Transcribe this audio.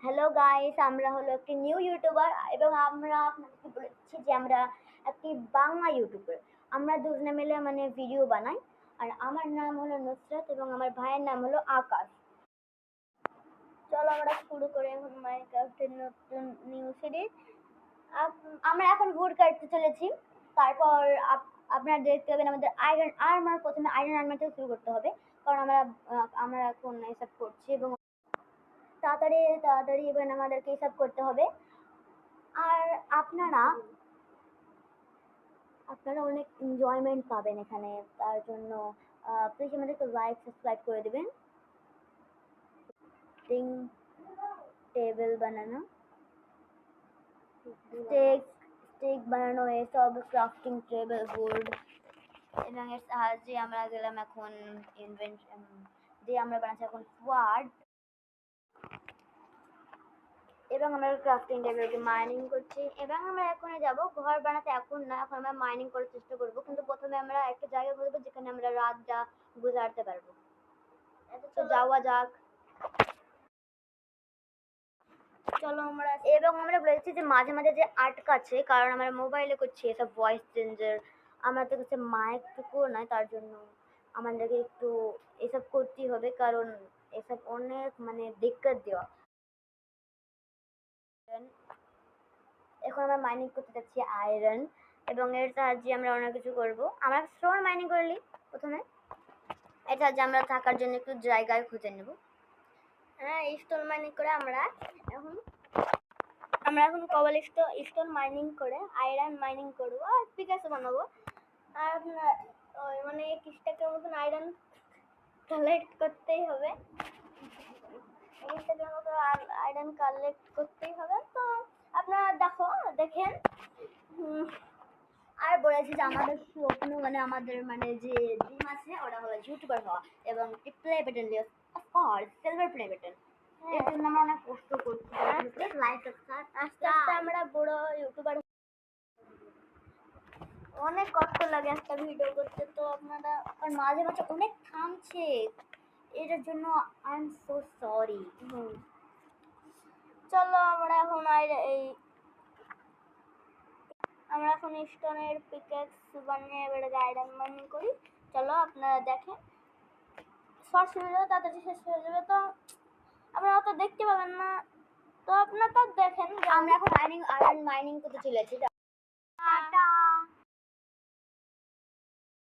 Hello guys, আমরা হলো একটি নিউ ইউটিউবার এবং আমরা আপনাদেরকে বলেছি যে আমরা একটি বাংলা ইউটিউবার। আমরা দুজনে মিলে ভিডিও বানাই। আর আমার নাম হলো নুসরাত এবং আমার ভাইয়ের নাম হলো আকাশ। চলো আমরা শুরু করি এখন মাইনক্রাফটের নতুন নিউ সিরিজ। আমরা এখন ভুট কাটতে চলেছি। তারপর আপনারা দেখতে পাবেন আমাদের আয়রন আর্মার, প্রথমে আয়রন আর্মার থেকে শুরু করতে হবে, কারণ আমরা এখন এসব করছি এবং তাড়াতাড়ি তাড়াতাড়ি ইভেন আমাদেরকে এসব করতে হবে। আর আপনারা আপনারা অনেক এনজয়মেন্ট পাবেন এখানে। তার জন্য প্লিজ আমাদেরকে লাইক সাবস্ক্রাইব করে দেবেন। ক্রাফটিং টেবিল বানানো, স্টেক বানানো, এসব ক্রাফটিং টেবিল বোর্ড এবং এর সাহায্যে আমরা গেলাম এখন ইনভেনশন যে আমরা বানাচ্ছি এখন ওয়ার্ড এবং আমরা ক্রাফটিং টেবিলকে মাইনিং করছি এবং আমরা এখন যাব ঘর বানাতে। এখন না, এখন আমরা মাইনিং করার চেষ্টা করব, কিন্তু প্রথমে আমরা একটা জায়গা বলবো যেখানে আমরা রাতটা গুজারতে পারবো। তো যাওয়া যাক। চলো আমরা এবং আমরা বলেছি যে মাঝে মাঝে যে আটকাচ্ছে, কারণ আমরা মোবাইলে করছি এসব ভয়েস চেঞ্জার, আমাদের কাছে মাইকটুকু নয়, তার জন্য আমাদেরকে একটু এসব করতেই হবে, কারণ এসব অনেক দিক্কত দেওয়া। এখন আমরা মাইনিং করতে যাচ্ছি আয়রন এবং এর সাহায্যে আমরা অনেক কিছু করব। আমরা স্টোন মাইনিং করলি প্রথমে, এর সাহায্যে আমরা থাকার জন্য একটু জায়গায় খুঁজে নেব। হ্যাঁ, স্টোন মাইনিং করে আমরা এখন কবল স্টোন মাইনিং করে আয়রন মাইনিং করবো আর পিকাসও বানাবো। আর আপনার কিস্টাকের মতন আয়রন কালেক্ট করতেই হবে, আয়রন কালেক্ট করতেই হবে। তো আপনারা দেখেন। আর বলেছি যে আমাদের স্বপ্ন আমাদের যে ড্রিম আছে ওটা হলো ইউটিউবার হওয়া এবং প্লে বাটন দিয়ে সিলভার প্লে বাটন। এর জন্য আমরা অনেক কষ্ট করছি। আস্তে আস্তে আমরা বড় ইউটিউবার। অনেক কষ্ট লাগে একটা ভিডিও করতে, তো আপনারা মাঝে মাঝে অনেক থামছে, এটার জন্য আই এম সো সরি। চলো আমরা এখন স্টোনের পিকেক্স বানিয়ে এবারে আয়রন মাইনিং করি। চলো আপনারা দেখেন, শর্ট ভিডিও তাড়াতাড়ি শেষ হয়ে যাবে, তো আপনারা তো দেখতে পাবেন না, তো আপনারা তো দেখেন। আমরা এখন আয়রন মাইনিং করতে চলেছি।